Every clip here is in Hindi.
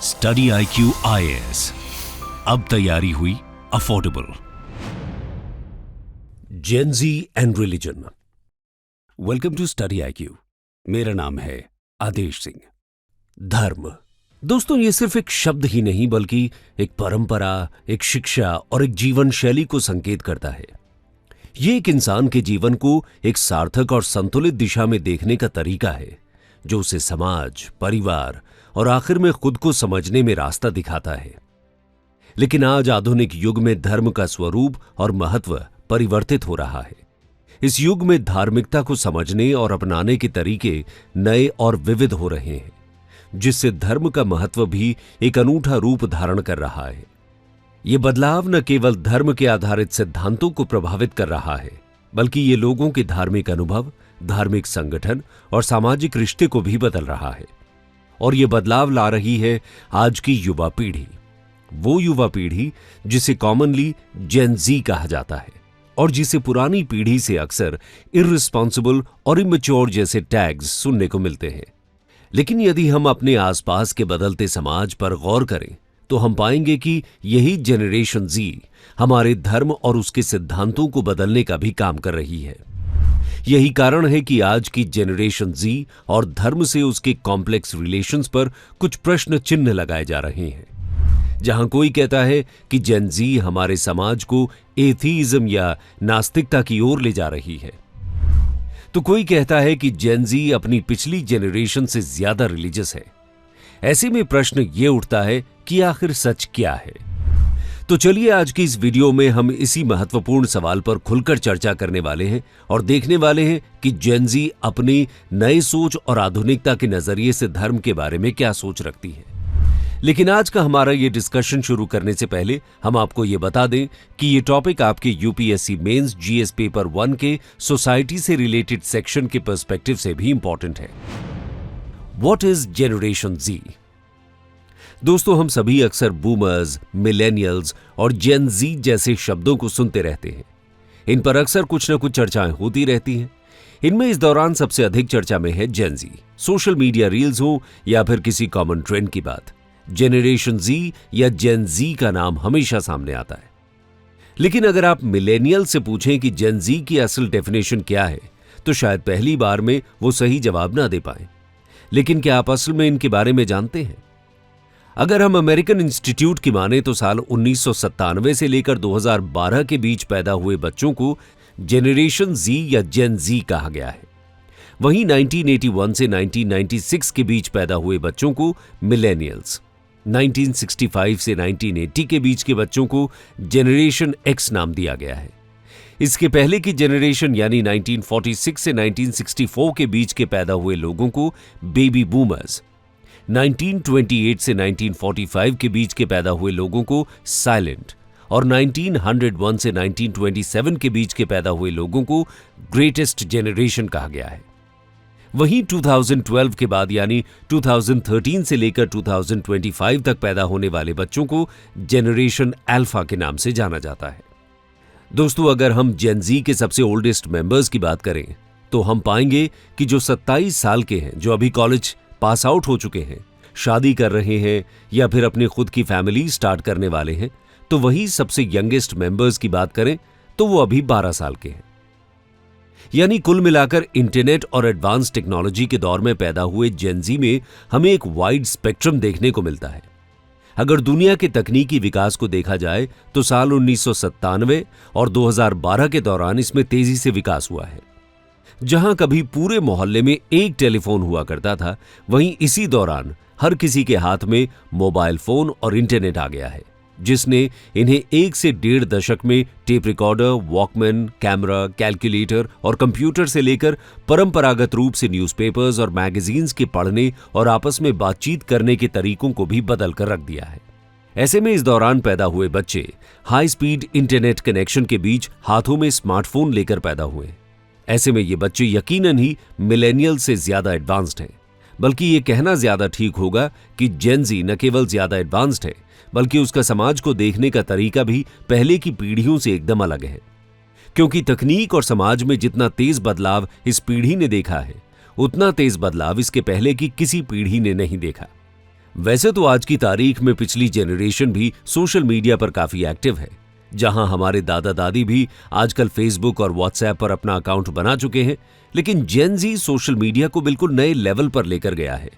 स्टडी IQ IAS, अब तैयारी हुई affordable. Gen Z and religion. Welcome to study IQ। मेरा नाम है आदेश सिंह। धर्म दोस्तों, ये सिर्फ एक शब्द ही नहीं बल्कि एक परंपरा, एक शिक्षा और एक जीवन शैली को संकेत करता है। ये एक इंसान के जीवन को एक सार्थक और संतुलित दिशा में देखने का तरीका है जो उसे समाज, परिवार और आखिर में खुद को समझने में रास्ता दिखाता है। लेकिन आज आधुनिक युग में धर्म का स्वरूप और महत्व परिवर्तित हो रहा है। इस युग में धार्मिकता को समझने और अपनाने के तरीके नए और विविध हो रहे हैं, जिससे धर्म का महत्व भी एक अनूठा रूप धारण कर रहा है। ये बदलाव न केवल धर्म के आधारित सिद्धांतों को प्रभावित कर रहा है, बल्कि ये लोगों के धार्मिक अनुभव, धार्मिक संगठन और सामाजिक रिश्ते को भी बदल रहा है। और ये बदलाव ला रही है आज की युवा पीढ़ी, वो युवा पीढ़ी जिसे कॉमनली जेन ज़ी कहा जाता है और जिसे पुरानी पीढ़ी से अक्सर इर्रिस्पॉन्सिबल और इमैच्योर जैसे टैग्स सुनने को मिलते हैं। लेकिन यदि हम अपने आसपास के बदलते समाज पर गौर करें तो हम पाएंगे कि यही जनरेशन ज़ी हमारे धर्म और उसके सिद्धांतों को बदलने का भी काम कर रही है। यही कारण है कि आज की जनरेशन ज़ी और धर्म से उसके कॉम्प्लेक्स रिलेशंस पर कुछ प्रश्न चिन्ह लगाए जा रहे हैं। जहां कोई कहता है कि जेन ज़ी हमारे समाज को एथीइज्म या नास्तिकता की ओर ले जा रही है, तो कोई कहता है कि जेन ज़ी अपनी पिछली जनरेशन से ज्यादा रिलीजियस है। ऐसे में प्रश्न ये उठता है कि आखिर सच क्या है। तो चलिए आज की इस वीडियो में हम इसी महत्वपूर्ण सवाल पर खुलकर चर्चा करने वाले हैं और देखने वाले हैं कि जेन ज़ी अपनी नई सोच और आधुनिकता के नजरिए से धर्म के बारे में क्या सोच रखती है। लेकिन आज का हमारा ये डिस्कशन शुरू करने से पहले हम आपको ये बता दें कि ये टॉपिक आपके यूपीएससी मेंस जीएस पेपर 1 के सोसाइटी से रिलेटेड सेक्शन के पर्सपेक्टिव से भी इंपॉर्टेंट है। व्हाट इज जनरेशन ज़ी? दोस्तों, हम सभी अक्सर बूमर्स, मिलेनियल्स और जेन ज़ी जैसे शब्दों को सुनते रहते हैं। इन पर अक्सर कुछ न कुछ चर्चाएं होती रहती हैं। इनमें इस दौरान सबसे अधिक चर्चा में है जेन ज़ी। सोशल मीडिया रील्स हो या फिर किसी कॉमन ट्रेंड की बात, जनरेशन ज़ी या जेन ज़ी का नाम हमेशा सामने आता है। लेकिन अगर आप मिलेनियल से पूछें कि जेन ज़ी की असल डेफिनेशन क्या है, तो शायद पहली बार में वो सही जवाब ना दे पाए। लेकिन क्या आप असल में इनके बारे में जानते हैं? अगर हम अमेरिकन इंस्टीट्यूट की माने तो साल 1997 से लेकर 2012 के बीच पैदा हुए बच्चों को जनरेशन ज़ी या जेन ज़ी कहा गया है। वहीं 1981 से 1996 के बीच पैदा हुए बच्चों को मिलेनियल्स, 1965 से 1980 के बीच के बच्चों को जनरेशन एक्स नाम दिया गया है। इसके पहले की जनरेशन यानी 1946 से 1964 के बीच के पैदा हुए लोगों को बेबी बूमर्स, 1928 से 1945 के बीच के पैदा हुए लोगों को साइलेंट और 1901 से 1927 के बीच के पैदा हुए लोगों को ग्रेटेस्ट जनरेशन कहा गया है। वहीं 2012 के बाद यानी 2013 से लेकर 2025 तक पैदा होने वाले बच्चों को जनरेशन अल्फा के नाम से जाना जाता है। दोस्तों, अगर हम जेन ज़ी के सबसे ओल्डेस्ट मेंबर्स की बात करें तो हम पाएंगे कि जो 27 साल के हैं, जो अभी कॉलेज पास आउट हो चुके हैं, शादी कर रहे हैं या फिर अपनी खुद की फैमिली स्टार्ट करने वाले हैं, तो वही सबसे यंगेस्ट मेंबर्स की बात करें तो वो अभी 12 साल के हैं। यानी कुल मिलाकर इंटरनेट और एडवांस टेक्नोलॉजी के दौर में पैदा हुए जेन ज़ी में हमें एक वाइड स्पेक्ट्रम देखने को मिलता है। अगर दुनिया के तकनीकी विकास को देखा जाए तो साल 1997 और 2012 के दौरान इसमें तेजी से विकास हुआ है। जहां कभी पूरे मोहल्ले में एक टेलीफोन हुआ करता था, वहीं इसी दौरान हर किसी के हाथ में मोबाइल फोन और इंटरनेट आ गया है, जिसने इन्हें 1 से 1.5 दशक में tape recorder, Walkman, camera, calculator और कंप्यूटर से लेकर परंपरागत रूप से न्यूज़पेपर्स और मैगजीन्स के पढ़ने और आपस में बातचीत करने के तरीकों को भी बदल कर रख दिया है। ऐसे में इस दौरान पैदा हुए बच्चे हाई स्पीड इंटरनेट कनेक्शन के बीच हाथों में स्मार्टफोन लेकर पैदा हुए। ऐसे में ये बच्चे यकीनन ही मिलेनियल से ज्यादा एडवांस्ड हैं। बल्कि ये कहना ज्यादा ठीक होगा कि जेन ज़ी न केवल ज्यादा एडवांस्ड है, बल्कि उसका समाज को देखने का तरीका भी पहले की पीढ़ियों से एकदम अलग है। क्योंकि तकनीक और समाज में जितना तेज बदलाव इस पीढ़ी ने देखा है, उतना तेज बदलाव इसके पहले की किसी पीढ़ी ने नहीं देखा। वैसे तो आज की तारीख में पिछली जेनरेशन भी सोशल मीडिया पर काफी एक्टिव है। जहां हमारे दादा दादी भी आजकल फेसबुक और व्हाट्सएप पर अपना अकाउंट बना चुके हैं, लेकिन जेन जी सोशल मीडिया को बिल्कुल नए लेवल पर लेकर गया है।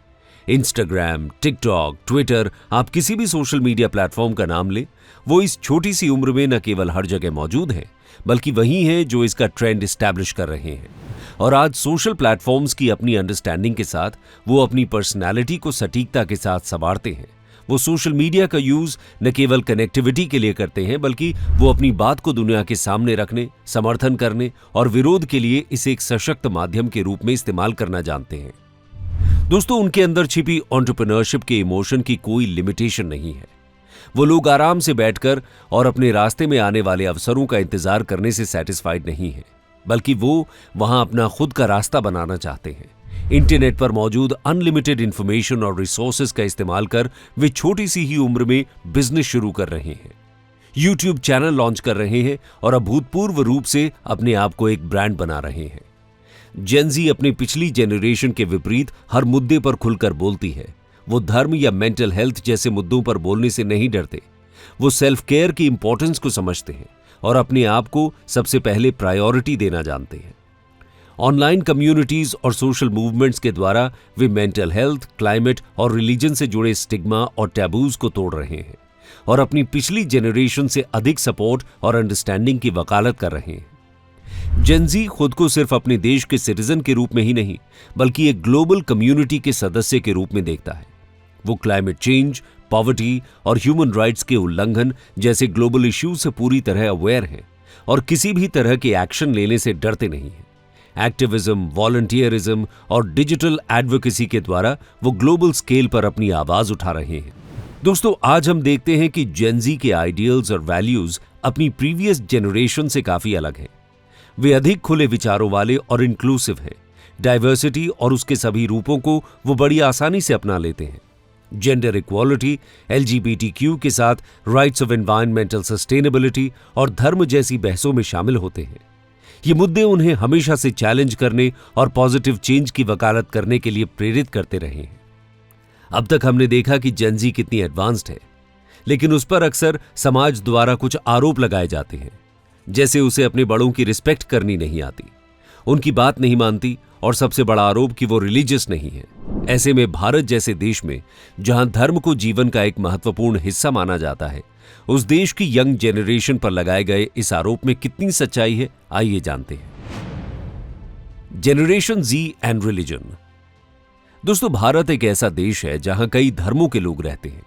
इंस्टाग्राम, टिकटॉक, ट्विटर, आप किसी भी सोशल मीडिया प्लेटफॉर्म का नाम ले, वो इस छोटी सी उम्र में न केवल हर जगह मौजूद है, बल्कि वही है जो इसका ट्रेंड एस्टैब्लिश कर रहे हैं। और आज सोशल प्लेटफॉर्म्स की अपनी अंडरस्टैंडिंग के साथ वो अपनी पर्सनैलिटी को सटीकता के साथ संवारते हैं। वो सोशल मीडिया का यूज न केवल कनेक्टिविटी के लिए करते हैं, बल्कि वो अपनी बात को दुनिया के सामने रखने, समर्थन करने और विरोध के लिए इसे एक सशक्त माध्यम के रूप में इस्तेमाल करना जानते हैं। दोस्तों, उनके अंदर छिपी एंटरप्रेन्योरशिप के इमोशन की कोई लिमिटेशन नहीं है। वो लोग आराम से बैठकर और अपने रास्ते में आने वाले अवसरों का इंतजार करने से सेटिस्फाइड नहीं है, बल्कि वो वहां अपना खुद का रास्ता बनाना चाहते हैं। इंटरनेट पर मौजूद अनलिमिटेड इंफॉर्मेशन और रिसोर्सेज का इस्तेमाल कर वे छोटी सी ही उम्र में बिजनेस शुरू कर रहे हैं, यूट्यूब चैनल लॉन्च कर रहे हैं और अभूतपूर्व रूप से अपने आप को एक ब्रांड बना रहे हैं। जेन जी अपनी पिछली जेनरेशन के विपरीत हर मुद्दे पर खुलकर बोलती है। वो धर्म या मेंटल हेल्थ जैसे मुद्दों पर बोलने से नहीं डरते। वो सेल्फ केयर की इंपॉर्टेंस को समझते हैं और अपने आप को सबसे पहले प्रायोरिटी देना जानते हैं। ऑनलाइन कम्युनिटीज और सोशल मूवमेंट्स के द्वारा वे मेंटल हेल्थ, क्लाइमेट और रिलीजन से जुड़े स्टिग्मा और टैबूज को तोड़ रहे हैं और अपनी पिछली जेनरेशन से अधिक सपोर्ट और अंडरस्टैंडिंग की वकालत कर रहे हैं। जेन जी खुद को सिर्फ अपने देश के सिटीजन के रूप में ही नहीं, बल्कि एक ग्लोबल कम्युनिटी के सदस्य के रूप में देखता है। वो क्लाइमेट चेंज, पॉवर्टी और ह्यूमन राइट्स के उल्लंघन जैसे ग्लोबल इश्यूज से पूरी तरह अवेयर हैं और किसी भी तरह के एक्शन लेने से डरते नहीं हैं। एक्टिविज्म, वॉलंटियरिज्म और डिजिटल एडवोकेसी के द्वारा वो ग्लोबल स्केल पर अपनी आवाज उठा रहे हैं। दोस्तों, आज हम देखते हैं कि जेन जी के आइडियल्स और वैल्यूज अपनी प्रीवियस जेनरेशन से काफी अलग हैं। वे अधिक खुले विचारों वाले और इंक्लूसिव हैं। डाइवर्सिटी और उसके सभी रूपों को वो बड़ी आसानी से अपना लेते हैं। जेंडर इक्वालिटी, LGBTQ के साथ राइट्स ऑफ एनवायरमेंटल सस्टेनेबिलिटी और धर्म जैसी बहसों में शामिल होते हैं। ये मुद्दे उन्हें हमेशा से चैलेंज करने और पॉजिटिव चेंज की वकालत करने के लिए प्रेरित करते रहे हैं। अब तक हमने देखा कि जेन जी कितनी एडवांस्ड है, लेकिन उस पर अक्सर समाज द्वारा कुछ आरोप लगाए जाते हैं, जैसे उसे अपने बड़ों की रिस्पेक्ट करनी नहीं आती, उनकी बात नहीं मानती और सबसे बड़ा आरोप कि वो रिलीजियस नहीं है। ऐसे में भारत जैसे देश में, जहां धर्म को जीवन का एक महत्वपूर्ण हिस्सा माना जाता है, उस देश की यंग जेनरेशन पर लगाए गए इस आरोप में कितनी सच्चाई है, आइए जानते हैं। Generation Z and religion. दोस्तों, भारत एक ऐसा देश है जहां कई धर्मों के लोग रहते हैं।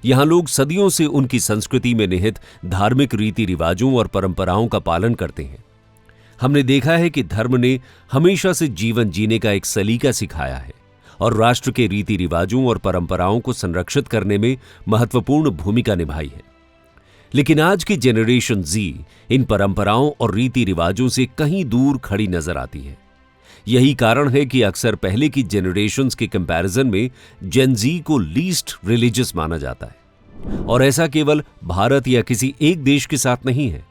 यहां लोग सदियों से उनकी संस्कृति में निहित धार्मिक रीति रिवाजों और परंपराओं का पालन करते हैं। हमने देखा है कि धर्म ने हमेशा से जीवन जीने का एक सलीका सिखाया है और राष्ट्र के रीति रिवाजों और परंपराओं को संरक्षित करने में महत्वपूर्ण भूमिका निभाई है। लेकिन आज की जेनरेशन जी इन परंपराओं और रीति रिवाजों से कहीं दूर खड़ी नजर आती है। यही कारण है कि अक्सर पहले की जेनरेशंस के कंपैरिजन में जेन जी को लीस्ट रिलीजियस माना जाता है। और ऐसा केवल भारत या किसी एक देश के साथ नहीं है,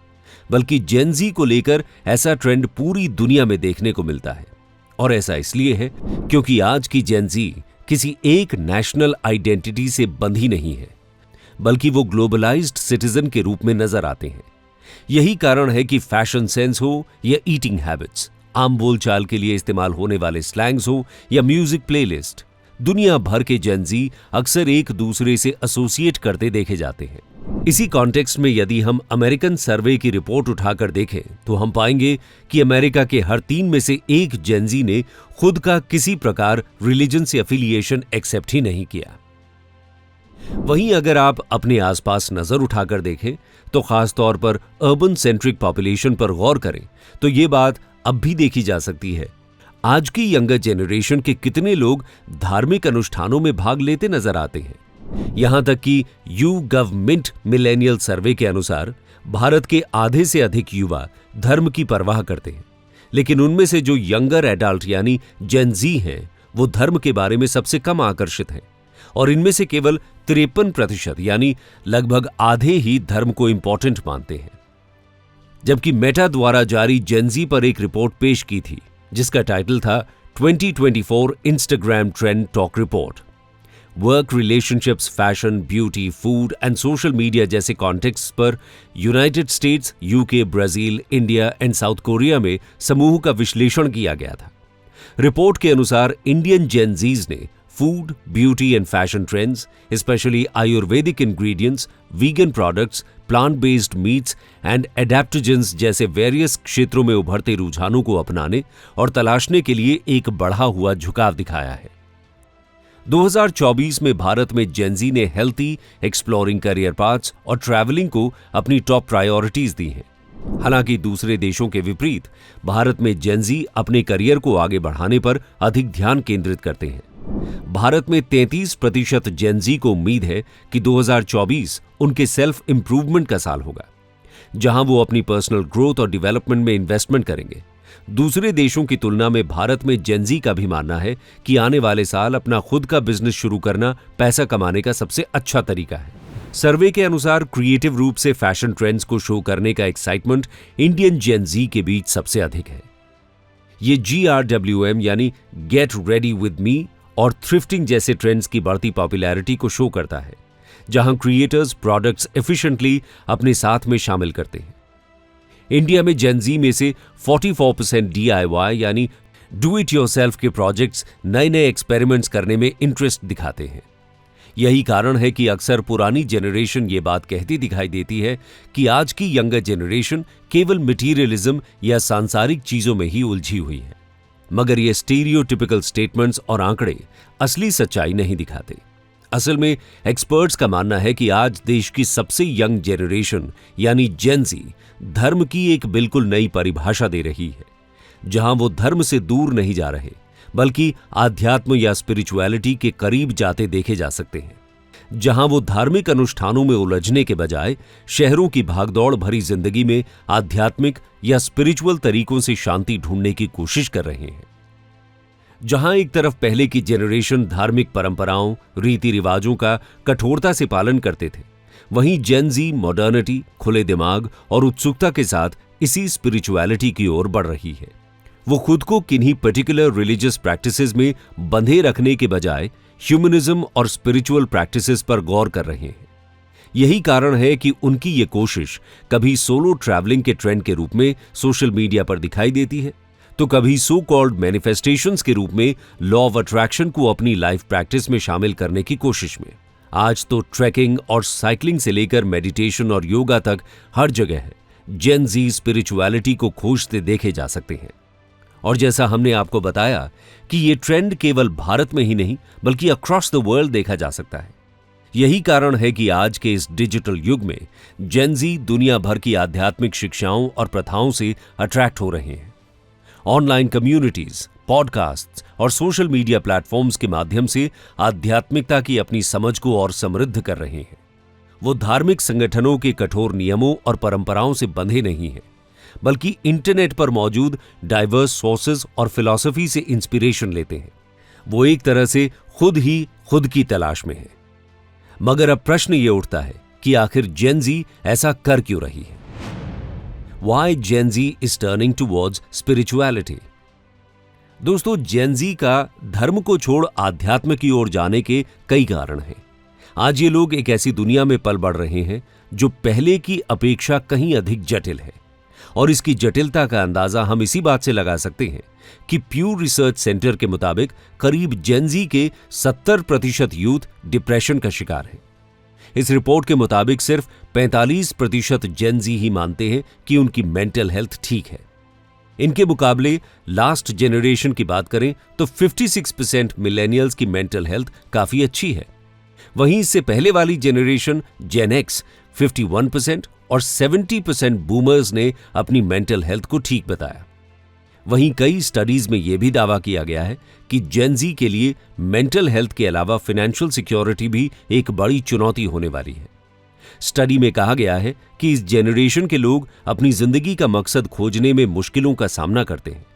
बल्कि जेन जी को लेकर ऐसा ट्रेंड पूरी दुनिया में देखने को मिलता है। और ऐसा इसलिए है क्योंकि आज की जेन जी किसी एक नेशनल आइडेंटिटी से बंधी नहीं है, बल्कि वो ग्लोबलाइज्ड सिटीजन के रूप में नजर आते हैं। यही कारण है कि फैशन सेंस हो या ईटिंग हैबिट्स, आम बोलचाल के लिए इस्तेमाल होने वाले स्लैंग्स हो या म्यूजिक प्लेलिस्ट, दुनिया भर के जेन जी अक्सर एक दूसरे से एसोसिएट करते देखे जाते हैं। इसी कॉन्टेक्स्ट में यदि हम अमेरिकन सर्वे की रिपोर्ट उठाकर देखें तो हम पाएंगे कि अमेरिका के हर 3 में से 1 जेन जी ने खुद का किसी प्रकार रिलीजन से एफिलिएशन एक्सेप्ट ही नहीं किया। वहीं अगर आप अपने आसपास नजर उठाकर देखें तो खासतौर पर अर्बन सेंट्रिक पॉपुलेशन पर गौर करें तो ये बात अब भी देखी जा सकती है। आज की यंगर जेनरेशन के कितने लोग धार्मिक अनुष्ठानों में भाग लेते नजर आते हैं। यहां तक कि YouGov Mint मिलेनियल सर्वे के अनुसार भारत के आधे से अधिक युवा धर्म की परवाह करते हैं, लेकिन उनमें से जो यंगर एडल्ट यानी जेन जी हैं वो धर्म के बारे में सबसे कम आकर्षित हैं और इनमें से केवल 53% यानी लगभग आधे ही धर्म को इंपॉर्टेंट मानते हैं। जबकि मेटा द्वारा जारी जेन जी पर एक रिपोर्ट पेश की थी जिसका टाइटल था 2024 Instagram trend talk report. Work, relationships, fashion, beauty, food and social media जैसे कॉन्टेक्स्ट पर United states, UK, Brazil, India and south Korea में समूह का विश्लेषण किया गया था। रिपोर्ट के अनुसार इंडियन जेन ज़ीज ने food, beauty and fashion trends, specially Ayurvedic ingredients, vegan products, plant based meats and adaptogens जैसे वेरियस क्षेत्रों में उभरते रुझानों को अपनाने और तलाशने के लिए एक बढ़ा हुआ झुकाव दिखाया है। 2024 में भारत में जेन-ज़ी ने हेल्थी, एक्सप्लोरिंग करियर पाथ्स और ट्रैवलिंग को अपनी टॉप प्रायोरिटीज दी हैं। हालांकि दूसरे देशों के विपरीत भारत में जेन-ज़ी अपने करियर को आगे बढ़ाने पर अधिक ध्यान केंद्रित करते हैं। भारत में 33% जेन-ज़ी को उम्मीद है कि 2024 उनके सेल्फ इंप्रूवमेंट का साल होगा, जहां वो अपनी पर्सनल ग्रोथ और डेवलपमेंट में इन्वेस्टमेंट करेंगे। दूसरे देशों की तुलना में भारत में जेन-ज़ी का भी मानना है कि आने वाले साल अपना खुद का बिजनेस शुरू करना पैसा कमाने का सबसे अच्छा तरीका है। सर्वे के अनुसार क्रिएटिव रूप से फैशन ट्रेंड्स को शो करने का एक्साइटमेंट इंडियन जेन-ज़ी के बीच सबसे अधिक है। ये GRWM यानी गेट रेडी विद मी और थ्रिफ्टिंग जैसे ट्रेंड्स की बढ़ती पॉपुलैरिटी को शो करता है, जहां क्रिएटर्स प्रोडक्ट्स एफिशिएंटली अपने साथ में शामिल करते हैं। इंडिया में जेन-ज़ी में से 44% DIY यानी डू इट योरसेल्फ के प्रोजेक्ट्स नए नए एक्सपेरिमेंट्स करने में इंटरेस्ट दिखाते हैं। यही कारण है कि अक्सर पुरानी जनरेशन ये बात कहती दिखाई देती है कि आज की यंगर जनरेशन केवल मटीरियलिज्म या सांसारिक चीजों में ही उलझी हुई है। मगर ये स्टीरियोटिपिकल स्टेटमेंट्स और आंकड़े असली सच्चाई नहीं दिखाते। असल में एक्सपर्ट्स का मानना है कि आज देश की सबसे यंग जनरेशन यानी जेन-ज़ी धर्म की एक बिल्कुल नई परिभाषा दे रही है, जहां वो धर्म से दूर नहीं जा रहे बल्कि आध्यात्म या स्पिरिचुअलिटी के करीब जाते देखे जा सकते हैं, जहां वो धार्मिक अनुष्ठानों में उलझने के बजाय शहरों की भागदौड़ भरी जिंदगी में आध्यात्मिक या स्पिरिचुअल तरीकों से शांति ढूंढने की कोशिश कर रहे हैं। जहां एक तरफ पहले की जनरेशन धार्मिक परंपराओं, रीति रिवाजों का कठोरता से पालन करते थे, वहीं जेन-ज़ी मॉडर्निटी, खुले दिमाग और उत्सुकता के साथ इसी स्पिरिचुअलिटी की ओर बढ़ रही है। वो खुद को किन्हीं पर्टिकुलर रिलीजियस प्रैक्टिसेस में बंधे रखने के बजाय ह्यूमनिज्म और स्पिरिचुअल प्रैक्टिसेस पर गौर कर रहे हैं। यही कारण है कि उनकी ये कोशिश कभी सोलो ट्रैवलिंग के ट्रेंड के रूप में सोशल मीडिया पर दिखाई देती है, तो कभी सो कॉल्ड मैनिफेस्टेशंस के रूप में लॉ ऑफ अट्रैक्शन को अपनी लाइफ प्रैक्टिस में शामिल करने की कोशिश में। आज तो ट्रैकिंग और साइकिलिंग से लेकर मेडिटेशन और योगा तक हर जगह जेन-ज़ी स्पिरिचुअलिटी को खोजते देखे जा सकते हैं। और जैसा हमने आपको बताया कि ये ट्रेंड केवल भारत में ही नहीं बल्कि अक्रॉस द वर्ल्ड देखा जा सकता है। यही कारण है कि आज के इस डिजिटल युग में जेन-ज़ी दुनिया भर की आध्यात्मिक शिक्षाओं और प्रथाओं से अट्रैक्ट हो रहे हैं। ऑनलाइन कम्युनिटीज, पॉडकास्ट और सोशल मीडिया प्लेटफॉर्म्स के माध्यम से आध्यात्मिकता की अपनी समझ को और समृद्ध कर रहे हैं। वो धार्मिक संगठनों के कठोर नियमों और परंपराओं से बंधे नहीं हैं, बल्कि इंटरनेट पर मौजूद डाइवर्स सोर्सेज और फिलॉसफी से इंस्पिरेशन लेते हैं। वो एक तरह से खुद ही खुद की तलाश में है। मगर अब प्रश्न ये उठता है कि आखिर जेन-ज़ी ऐसा कर क्यों रही है? Why Gen-Z is turning towards spirituality? दोस्तों, जेन-ज़ी का धर्म को छोड़ आध्यात्म की ओर जाने के कई कारण हैं। आज ये लोग एक ऐसी दुनिया में पल बढ़ रहे हैं जो पहले की अपेक्षा कहीं अधिक जटिल है, और इसकी जटिलता का अंदाजा हम इसी बात से लगा सकते हैं कि प्यू रिसर्च सेंटर के मुताबिक करीब जेन-ज़ी के 70% यूथ डिप्रेशन का शिकार है। इस रिपोर्ट के मुताबिक सिर्फ 45% जेन-ज़ी ही मानते हैं कि उनकी मेंटल हेल्थ ठीक है। इनके मुकाबले लास्ट जनरेशन की बात करें तो 56% मिलेनियल्स की मेंटल हेल्थ काफी अच्छी है। वहीं इससे पहले वाली जनरेशन जेन एक्स 51% और 70% बूमर्स ने अपनी मेंटल हेल्थ को ठीक बताया। वहीं कई स्टडीज में यह भी दावा किया गया है कि जेन-ज़ी के लिए मेंटल हेल्थ के अलावा फाइनेंशियल सिक्योरिटी भी एक बड़ी चुनौती होने वाली है। स्टडी में कहा गया है कि इस जनरेशन के लोग अपनी जिंदगी का मकसद खोजने में मुश्किलों का सामना करते हैं।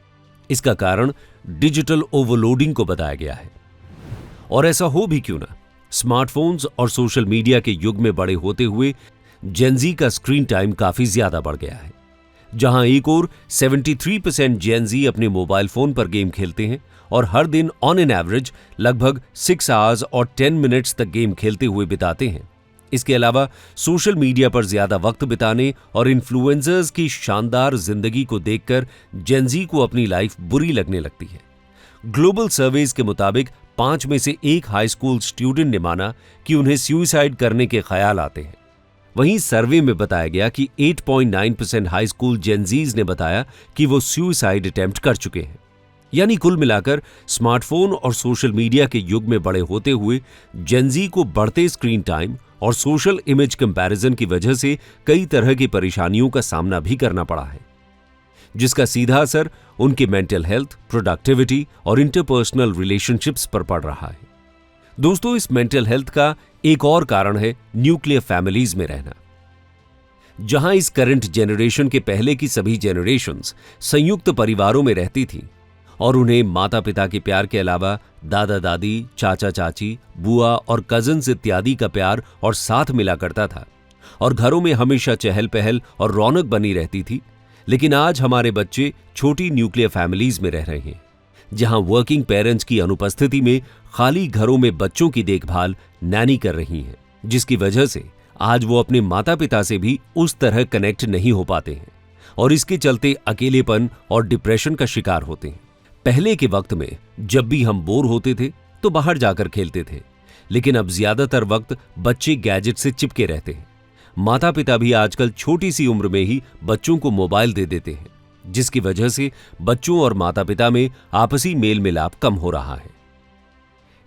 इसका कारण डिजिटल ओवरलोडिंग को बताया गया है। और ऐसा हो भी क्यों ना, स्मार्टफोन्स और सोशल मीडिया के युग में बड़े होते हुए जेन-ज़ी का स्क्रीन टाइम काफी ज्यादा बढ़ गया है। जहां एक ओर 73% जेन ज़ी अपने मोबाइल फोन पर गेम खेलते हैं और हर दिन ऑन एन एवरेज लगभग 6 आवर्स और 10 मिनट्स तक गेम खेलते हुए बिताते हैं। इसके अलावा सोशल मीडिया पर ज्यादा वक्त बिताने और इन्फ्लुएंसर्स की शानदार जिंदगी को देखकर जेन ज़ी को अपनी लाइफ बुरी लगने लगती है। ग्लोबल सर्वेज के मुताबिक 5 में से 1 हाई स्कूल स्टूडेंट ने माना कि उन्हें सुसाइड करने के ख्याल आते हैं। वहीं सर्वे में बताया गया कि 8.9% हाई स्कूल जेन ज़ीज ने बताया कि वो सुसाइड अटेम्प्ट कर चुके हैं। यानी कुल मिलाकर स्मार्टफोन और सोशल मीडिया के युग में बड़े होते हुए जेन ज़ी को बढ़ते स्क्रीन टाइम और सोशल इमेज कंपैरिजन की वजह से कई तरह की परेशानियों का सामना भी करना पड़ा है, जिसका सीधा असर उनके मेंटल हेल्थ, प्रोडक्टिविटी और इंटरपर्सनल रिलेशनशिप्स पर पड़ रहा है। दोस्तों, इस मेंटल हेल्थ का एक और कारण है न्यूक्लियर फैमिलीज में रहना। जहां इस करंट जनरेशन के पहले की सभी जनरेशन्स संयुक्त परिवारों में रहती थी और उन्हें माता पिता के प्यार के अलावा दादा दादी, चाचा चाची, बुआ और कजिन्स इत्यादि का प्यार और साथ मिला करता था और घरों में हमेशा चहल पहल और रौनक बनी रहती थी। लेकिन आज हमारे बच्चे छोटी न्यूक्लियर फैमिलीज में रह रहे हैं, जहां वर्किंग पेरेंट्स की अनुपस्थिति में खाली घरों में बच्चों की देखभाल नैनी कर रही हैं, जिसकी वजह से आज वो अपने माता पिता से भी उस तरह कनेक्ट नहीं हो पाते हैं और इसके चलते अकेलेपन और डिप्रेशन का शिकार होते हैं। पहले के वक्त में जब भी हम बोर होते थे तो बाहर जाकर खेलते थे, लेकिन अब ज्यादातर वक्त बच्चे गैजेट से चिपके रहते हैं। माता पिता भी आजकल छोटी सी उम्र में ही बच्चों को मोबाइल दे देते हैं, जिसकी वजह से बच्चों और माता पिता में आपसी मेल मिलाप कम हो रहा है।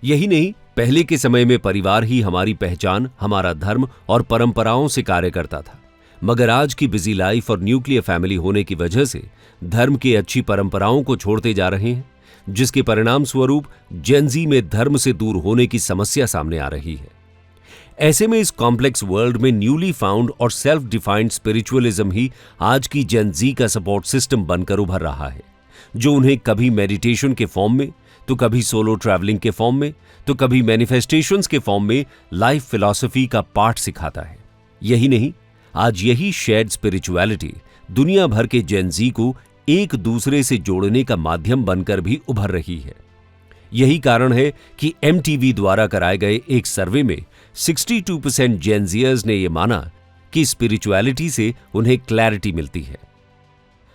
यही नहीं, पहले के समय में परिवार ही हमारी पहचान, हमारा धर्म और परंपराओं से कार्य करता था, मगर आज की बिजी लाइफ और न्यूक्लियर फैमिली होने की वजह से धर्म की अच्छी परंपराओं को छोड़ते जा रहे हैं, जिसके परिणाम स्वरूप जेन ज़ी में धर्म से दूर होने की समस्या सामने आ रही है। ऐसे में इस कॉम्प्लेक्स वर्ल्ड में न्यूली फाउंड और सेल्फ डिफाइंड स्पिरिचुअलिज्म ही आज की जेन ज़ी का सपोर्ट सिस्टम बनकर उभर रहा है, जो उन्हें कभी मेडिटेशन के फॉर्म में, तो कभी सोलो ट्रैवलिंग के फॉर्म में, तो कभी मैनिफेस्टेशंस के फॉर्म में लाइफ फिलॉसफी का पाठ सिखाता है। यही नहीं, आज यही शेयर्ड स्पिरिचुअलिटी दुनिया भर के जेन ज़ी को एक दूसरे से जोड़ने का माध्यम बनकर भी उभर रही है। यही कारण है कि MTV द्वारा कराए गए एक सर्वे में 62% जेन ज़ीयर्स ने यह माना कि स्पिरिचुअलिटी से उन्हें क्लैरिटी मिलती है।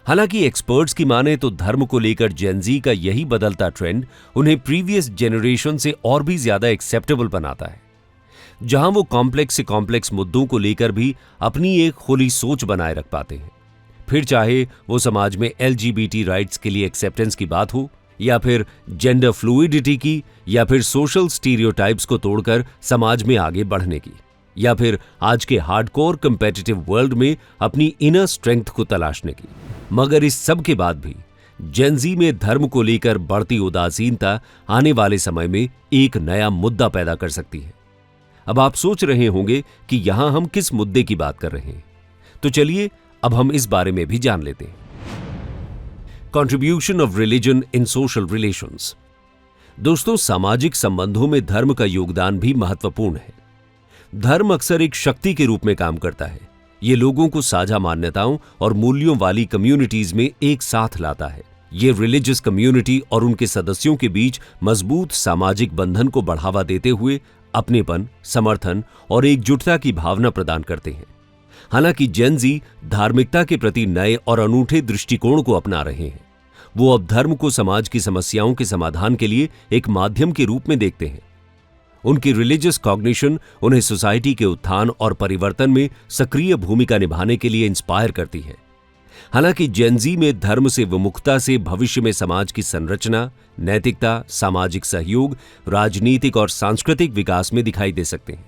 हालांकि एक्सपर्ट्स की माने तो धर्म को लेकर जेन ज़ी का यही बदलता ट्रेंड उन्हें प्रीवियस जनरेशन से और भी ज्यादा एक्सेप्टेबल बनाता है, जहां वो कॉम्प्लेक्स से कॉम्प्लेक्स मुद्दों को लेकर भी अपनी एक खुली सोच बनाए रख पाते हैं। फिर चाहे वो समाज में LGBT राइट्स के लिए एक्सेप्टेंस की बात हो, या फिर जेंडर फ्लूइडिटी की, या फिर सोशल स्टीरियोटाइप्स को तोड़कर समाज में आगे बढ़ने की, या फिर आज के हार्डकोर कंपेटिटिव वर्ल्ड में अपनी इनर स्ट्रेंथ को तलाशने की। मगर इस सब के बाद भी जेन ज़ी में धर्म को लेकर बढ़ती उदासीनता आने वाले समय में एक नया मुद्दा पैदा कर सकती है। अब आप सोच रहे होंगे कि यहां हम किस मुद्दे की बात कर रहे हैं, तो चलिए अब हम इस बारे में भी जान लेते हैं। Contribution of religion in social relations. दोस्तों, सामाजिक संबंधों में धर्म का योगदान भी महत्वपूर्ण है। धर्म अक्सर एक शक्ति के रूप में काम करता है। ये लोगों को साझा मान्यताओं और मूल्यों वाली कम्युनिटीज में एक साथ लाता है। ये रिलीजियस कम्युनिटी और उनके सदस्यों के बीच मजबूत सामाजिक बंधन को बढ़ावा देते हुए अपनेपन, समर्थन और एकजुटता की भावना प्रदान करते हैं। हालांकि जेन ज़ी धार्मिकता के प्रति नए और अनूठे दृष्टिकोण को अपना रहे हैं। वो अब धर्म को समाज की समस्याओं के समाधान के लिए एक माध्यम के रूप में देखते हैं। उनकी रिलीजियस कॉग्निशन उन्हें सोसाइटी के उत्थान और परिवर्तन में सक्रिय भूमिका निभाने के लिए इंस्पायर करती है। हालांकि जेन ज़ी में धर्म से विमुखता से भविष्य में समाज की संरचना, नैतिकता, सामाजिक सहयोग, राजनीतिक और सांस्कृतिक विकास में दिखाई दे सकते हैं।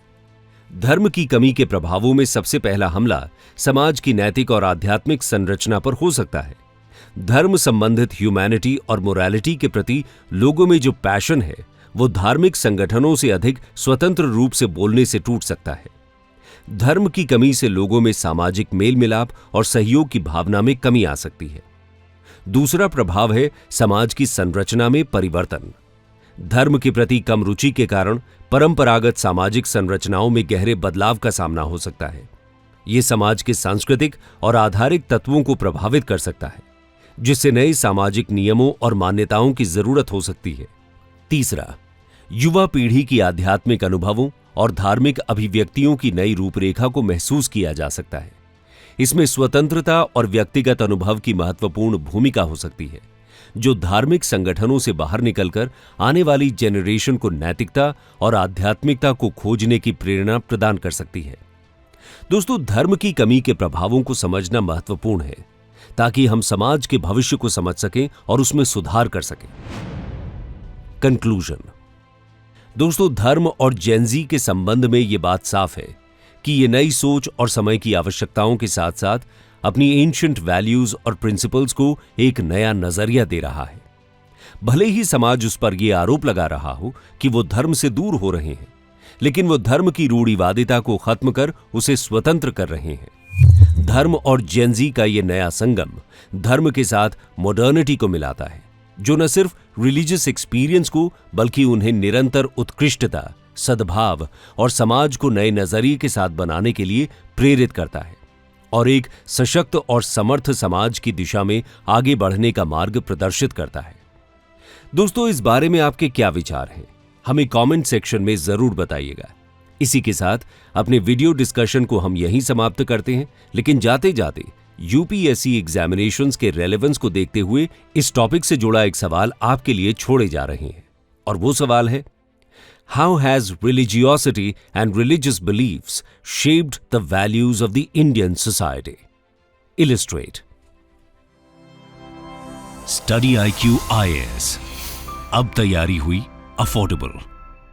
धर्म की कमी के प्रभावों में सबसे पहला हमला समाज की नैतिक और आध्यात्मिक संरचना पर हो सकता है। धर्म संबंधित ह्यूमैनिटी और मोरालिटी के प्रति लोगों में जो पैशन है, वो धार्मिक संगठनों से अधिक स्वतंत्र रूप से बोलने से टूट सकता है। धर्म की कमी से लोगों में सामाजिक मेल मिलाप और सहयोग की भावना में कमी आ सकती है। दूसरा प्रभाव है समाज की संरचना में परिवर्तन। धर्म के प्रति कम रुचि के कारण परंपरागत सामाजिक संरचनाओं में गहरे बदलाव का सामना हो सकता है। ये समाज के सांस्कृतिक और आधारिक तत्वों को प्रभावित कर सकता है, जिससे नए सामाजिक नियमों और मान्यताओं की जरूरत हो सकती है। तीसरा, युवा पीढ़ी की आध्यात्मिक अनुभवों और धार्मिक अभिव्यक्तियों की नई रूपरेखा को महसूस किया जा सकता है। इसमें स्वतंत्रता और व्यक्तिगत अनुभव की महत्वपूर्ण भूमिका हो सकती है, जो धार्मिक संगठनों से बाहर निकलकर आने वाली जेनरेशन को नैतिकता और आध्यात्मिकता को खोजने की प्रेरणा प्रदान कर सकती है। दोस्तों, धर्म की कमी के प्रभावों को समझना महत्वपूर्ण है, ताकि हम समाज के भविष्य को समझ सकें और उसमें सुधार कर सकें। कंक्लूजन। दोस्तों, धर्म और जेन-ज़ी के संबंध में यह बात साफ है कि ये नई सोच और समय की आवश्यकताओं के साथ साथ अपनी एंशिएंट वैल्यूज और प्रिंसिपल्स को एक नया नजरिया दे रहा है। भले ही समाज उस पर यह आरोप लगा रहा हो कि वो धर्म से दूर हो रहे हैं, लेकिन वो धर्म की रूढ़िवादिता को खत्म कर उसे स्वतंत्र कर रहे हैं। धर्म और जेन-ज़ी का ये नया संगम धर्म के साथ मॉडर्निटी को मिलाता है, जो न सिर्फ रिलीजियस एक्सपीरियंस को बल्कि उन्हें निरंतर उत्कृष्टता, सद्भाव और समाज को नए नजरिए के साथ बनाने के लिए प्रेरित करता है और एक सशक्त और समर्थ समाज की दिशा में आगे बढ़ने का मार्ग प्रदर्शित करता है। दोस्तों, इस बारे में आपके क्या विचार हैं? हमें कमेंट सेक्शन में जरूर बताइएगा। इसी के साथ अपने वीडियो डिस्कशन को हम यहीं समाप्त करते हैं, लेकिन जाते जाते यूपीएससी एग्जामिनेशंस के रेलेवेंस को देखते हुए इस टॉपिक से जुड़ा एक सवाल आपके लिए छोड़े जा रहे हैं, और वो सवाल है, how has religiosity and religious beliefs shaped the values of the Indian society? Illustrate. Study IQ IAS, अब तैयारी हुई अफोर्डेबल।